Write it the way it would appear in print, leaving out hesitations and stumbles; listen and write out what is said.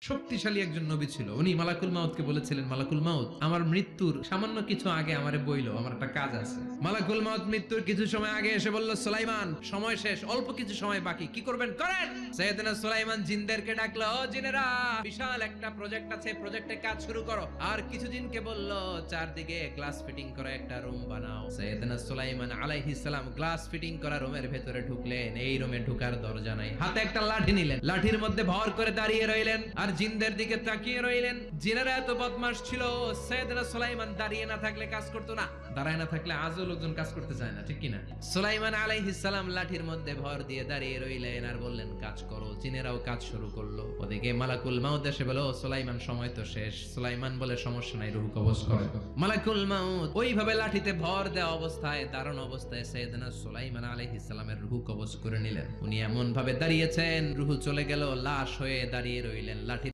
শক্তিশালী একজন নবী ছিল। উনি মালাকুল মাউতকে বলেছিলেন, মালাকুল মাউত, আমার মৃত্যুর সামান্য কিছু আগে আমারে বইলো, আমার একটা কাজ আছে। মালাকুল মাউত মৃত্যুর কিছু সময় আগে এসে বলল, সুলাইমান, সময় শেষ, অল্প কিছু সময় বাকি, কি করবেন করেন। সাইয়েদনা সুলাইমান জিনদেরকে ডাকলো, ও জিনেরা, বিশাল একটা প্রজেক্ট আছে, প্রজেক্টে কাজ শুরু করো। আর কিছু জিনকে বলল, চারদিকে গ্লাস ফিটিং করা একটা রুম বানাও। সাইয়েদনা সুলাইমান আলাইহিস সালাম গ্লাস ফিটিং করা রুমের ভেতরে ঢুকলেন। এই রুমে ঢুকার দরজা নাই, হাতে একটা লাঠি নিলেন, লাঠির মধ্যে ভর করে দাঁড়িয়ে রইলেন আর জিনদের দিকে তাকিয়ে রইলেন। জিনেরা এত বদমাশ ছিল, সাইয়েদনা সুলাইমান দাঁড়িয়ে না থাকলে কাজ করতো না, দাঁড়ায় না থাকলে আজও লোকজন কাজ করতে চায় না, ঠিক কিনা? সুলাইমান আলাইহিস সালাম লাঠির মধ্যে ভর দিয়ে দাঁড়িয়ে রইলেন আর বললেন, কাজ করো। জিনেরাও কাজ শুরু করলো। ওদিকে মালাকুল মাউত এসে বলো, সুলাইমান, সময় তো শেষ। সুলাইমান বলে, সমস্যা নাই, রূহ কবজ করো। মালাকুল মাউত ওইভাবে লাঠিতে ভর দেওয়া অবস্থায়, দারুণ অবস্থায় সাইয়েদনা সুলাইমান আলাইহিস সালামের রূহ কবজ করে নিলেন। উনি এমন ভাবে দাঁড়িয়েছেন, রূহ চলে গেল, লাশ হয়ে দাঁড়িয়ে রইলেন। লাঠি